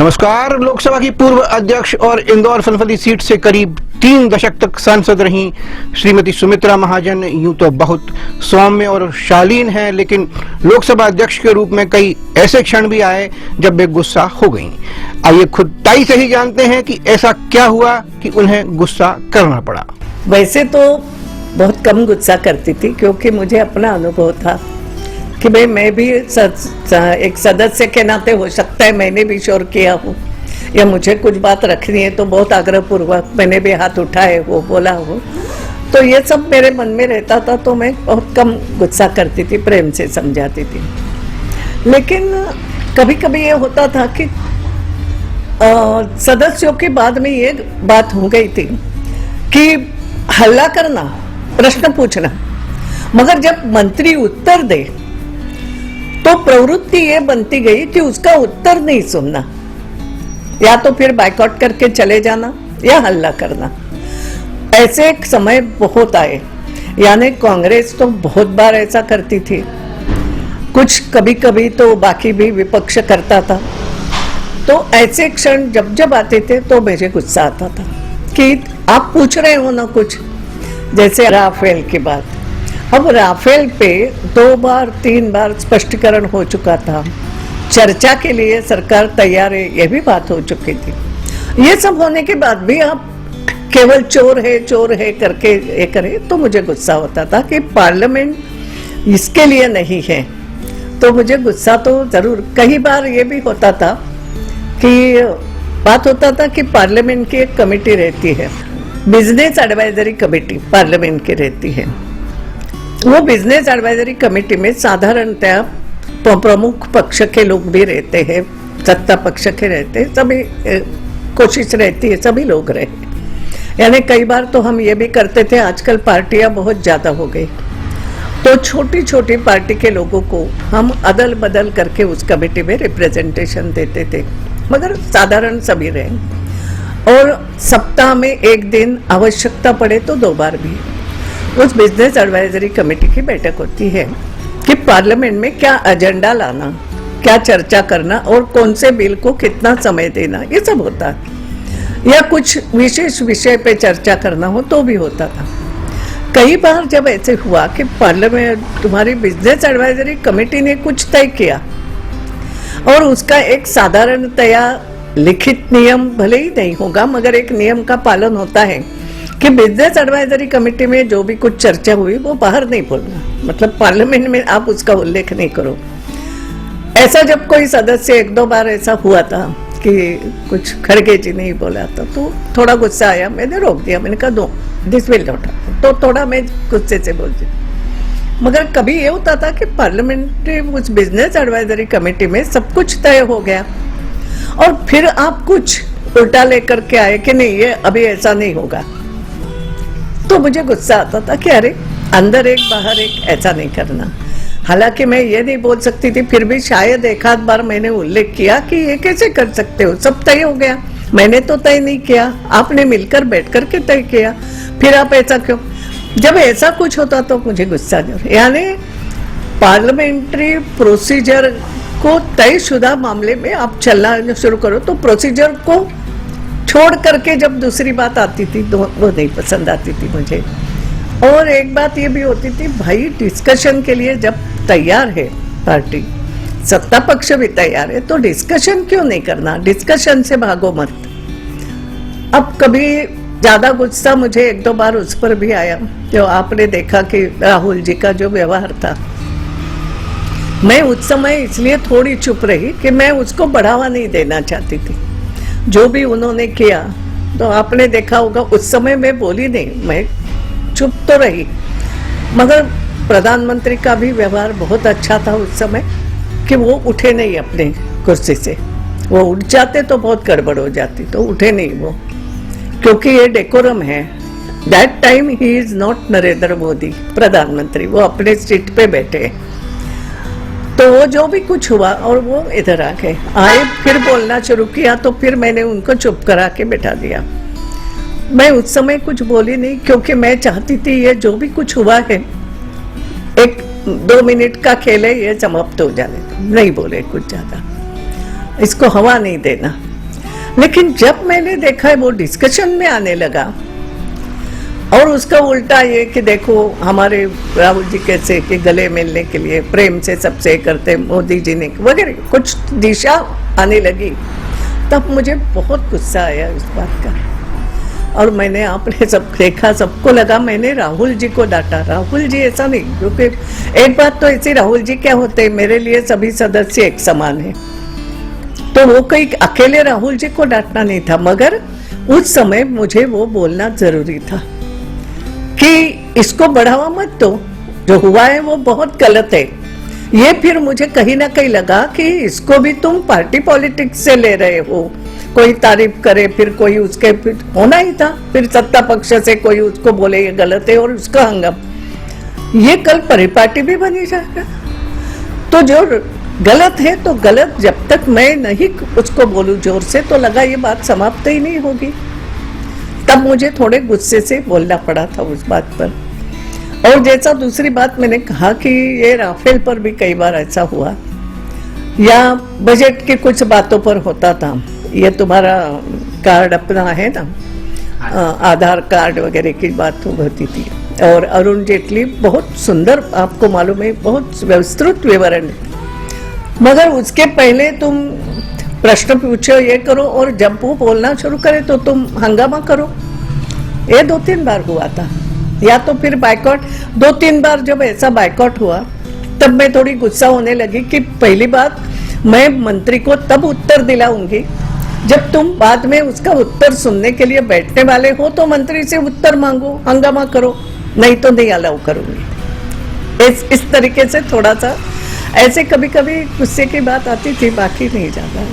नमस्कार। लोकसभा की पूर्व अध्यक्ष और इंदौर संसदीय सीट से करीब 3 दशक तक सांसद रही श्रीमती सुमित्रा महाजन यूं तो बहुत सौम्य और शालीन हैं, लेकिन लोकसभा अध्यक्ष के रूप में कई ऐसे क्षण भी आए जब वे गुस्सा हो गईं। आइए खुदाई से ही जानते हैं कि ऐसा क्या हुआ कि उन्हें गुस्सा करना पड़ा। वैसे तो बहुत कम गुस्सा करती थी, क्योंकि मुझे अपना अनुभव था कि भाई मैं भी एक सदस्य के नाते हो सकता है मैंने भी शोर किया हूँ या मुझे कुछ बात रखनी है तो बहुत आग्रहपूर्वक मैंने भी हाथ उठाए हो, बोला हो, तो ये सब मेरे मन में रहता था। तो मैं बहुत कम गुस्सा करती थी, प्रेम से समझाती थी। लेकिन कभी कभी ये होता था कि सदस्यों के बाद में ये बात हो गई थी कि हल्ला करना, प्रश्न पूछना, मगर जब मंत्री उत्तर दे तो प्रवृत्ति ये बनती गई कि उसका उत्तर नहीं सुनना, या तो फिर बायकॉट करके चले जाना या हल्ला करना। ऐसे एक समय बहुत आए, यानी कांग्रेस तो बहुत बार ऐसा करती थी, कुछ कभी कभी तो बाकी भी विपक्ष करता था। तो ऐसे क्षण जब जब आते थे तो मुझे गुस्सा आता था कि आप पूछ रहे हो ना कुछ, जैसे राफेल की बात। अब राफेल पे 2 बार 3 बार स्पष्टीकरण हो चुका था, चर्चा के लिए सरकार तैयार है, ये भी बात हो चुकी थी। ये सब होने के बाद भी आप केवल चोर है करके ये करे, तो मुझे गुस्सा होता था कि पार्लियामेंट इसके लिए नहीं है। तो मुझे गुस्सा तो जरूर, कई बार ये भी होता था कि बात होता था कि पार्लियामेंट की एक कमेटी रहती है, बिजनेस एडवाइजरी कमेटी पार्लियामेंट की रहती है। वो बिजनेस एडवाइजरी कमेटी में साधारणतः प्रमुख पक्ष के लोग भी रहते हैं, सत्ता पक्ष के रहते हैं, सभी कोशिश रहती है सभी लोग रहे। यानी कई बार तो हम ये भी करते थे, आजकल पार्टियां बहुत ज्यादा हो गई तो छोटी छोटी पार्टी के लोगों को हम अदल बदल करके उस कमेटी में रिप्रेजेंटेशन देते थे, मगर साधारण सभी रहे। और सप्ताह में 1 दिन आवश्यकता पड़े तो 2 बार भी उस बिजनेस एडवाइजरी कमेटी की बैठक होती है कि पार्लियामेंट में क्या एजेंडा लाना, क्या चर्चा करना और कौन से बिल को कितना समय देना, ये सब होता है। या कुछ विशेष विषय पे चर्चा करना हो तो भी होता था। कई बार जब ऐसे हुआ कि पार्लियामेंट तुम्हारी बिजनेस एडवाइजरी कमेटी ने कुछ तय किया और उसका एक साधारणतया लिखित नियम भले ही नहीं होगा, मगर एक नियम का पालन होता है कि बिजनेस एडवाइजरी कमेटी में जो भी कुछ चर्चा हुई वो बाहर नहीं बोलना, मतलब पार्लियामेंट में आप उसका उल्लेख नहीं करो। ऐसा जब कोई सदस्य 1-2 बार ऐसा हुआ था कि कुछ खड़गे जी नहीं बोला था, तो थोड़ा गुस्सा आया, मैंने रोक दिया, मैंने कहा दो दिस विल नॉट, तो थोड़ा मैं गुस्से से बोलती। मगर कभी ये होता था कि पार्लियामेंट्री उस बिजनेस एडवाइजरी कमेटी में सब कुछ तय हो गया और फिर आप कुछ उल्टा लेकर के आए कि नहीं ये अभी ऐसा नहीं होगा, तो मुझे गुस्सा आता था कि अरे अंदर एक बाहर एक, ऐसा नहीं करना। हालांकि मैं ये नहीं बोल सकती थी, फिर भी शायद 1 आध बार मैंने उल्लेख किया कि ये कैसे कर सकते हो, सब तय हो गया, मैंने तो तय नहीं किया, आपने मिलकर बैठ कर के तय किया, फिर आप ऐसा क्यों। जब ऐसा कुछ होता तो मुझे गुस्सा जरूर, यानी पार्लियामेंट्री प्रोसीजर को तयशुदा मामले में आप चलना शुरू करो तो प्रोसीजर को छोड़ करके जब दूसरी बात आती थी तो वो नहीं पसंद आती थी मुझे। और एक बात ये भी होती थी, भाई डिस्कशन के लिए जब तैयार है पार्टी, सत्ता पक्ष भी तैयार है, तो डिस्कशन क्यों नहीं करना, डिस्कशन से भागो मत। अब कभी ज्यादा गुस्सा मुझे 1-2 बार उस पर भी आया, जो आपने देखा कि राहुल जी का जो व्यवहार था, मैं उस समय इसलिए थोड़ी चुप रही कि मैं उसको बढ़ावा नहीं देना चाहती थी। जो भी उन्होंने किया तो आपने देखा होगा, उस समय मैं बोली नहीं, मैं चुप तो रही, मगर प्रधानमंत्री का भी व्यवहार बहुत अच्छा था उस समय कि वो उठे नहीं अपने कुर्सी से, वो उठ जाते तो बहुत गड़बड़ हो जाती, तो उठे नहीं वो, क्योंकि ये डेकोरम है। That time he is not Narendra Modi प्रधानमंत्री, वो अपने सीट पे बैठे। तो वो जो भी कुछ हुआ और वो इधर आके आए, फिर बोलना शुरू किया, तो फिर मैंने उनको चुप करा के बैठा दिया। मैं उस समय कुछ बोली नहीं, क्योंकि मैं चाहती थी ये जो भी कुछ हुआ है 1-2 मिनट का खेल है, ये समाप्त हो जाने, नहीं बोले कुछ ज्यादा, इसको हवा नहीं देना। लेकिन जब मैंने देखा है वो डिस्कशन में आने लगा और उसका उल्टा ये कि देखो हमारे राहुल जी कैसे कि गले मिलने के लिए प्रेम से सबसे करते मोदी जी ने वगैरह कुछ दिशा आने लगी, तब मुझे बहुत गुस्सा आया इस बात का। और मैंने आपने सब देखा, सबको लगा मैंने राहुल जी को डांटा। राहुल जी ऐसा नहीं, क्योंकि एक बात तो ऐसी, राहुल जी क्या होते हैं, मेरे लिए सभी सदस्य एक समान है, तो वो कोई अकेले राहुल जी को डांटना नहीं था, मगर उस समय मुझे वो बोलना जरूरी था कि इसको बढ़ावा मत दो, जो हुआ है वो बहुत गलत है। ये फिर मुझे कहीं ना कहीं लगा कि इसको भी तुम पार्टी पॉलिटिक्स से ले रहे हो, कोई तारीफ करे फिर कोई उसके फिर होना ही था, फिर सत्ता पक्ष से कोई उसको बोले ये गलत है और उसका हंगामा, ये कल परिपाटी भी बनी जाएगा। तो जो गलत है तो गलत, जब तक मैं नहीं उसको बोलूं जोर से तो लगा ये बात समाप्त ही नहीं होगी। तब मुझे थोड़े गुस्से से बोलना पड़ा था उस बात पर। और जैसा दूसरी बात मैंने कहा कि ये राफेल पर भी कई बार ऐसा हुआ, या बजट की कुछ बातों पर होता था, ये तुम्हारा कार्ड अपना है ना, आधार कार्ड वगैरह की बात होती थी, और अरुण जेटली बहुत सुंदर, आपको मालूम है, बहुत विस्तृत विवरण है, मगर उसके पहले तुम प्रश्न पूछो, ये करो, और जब वो बोलना शुरू करे तो तुम हंगामा करो। ये 2-3 बार हुआ था, या तो फिर बाइकआउट। 2-3 बार जब ऐसा बाइकआउट हुआ तब मैं थोड़ी गुस्सा होने लगी कि पहली बात, मैं मंत्री को तब उत्तर दिलाऊंगी जब तुम बाद में उसका उत्तर सुनने के लिए बैठने वाले हो, तो मंत्री से उत्तर मांगो, हंगामा करो, नहीं तो नहीं अलाउ करूंगी। इस तरीके से थोड़ा सा ऐसे कभी कभी गुस्से की बात आती थी, बाकी नहीं ज्यादा।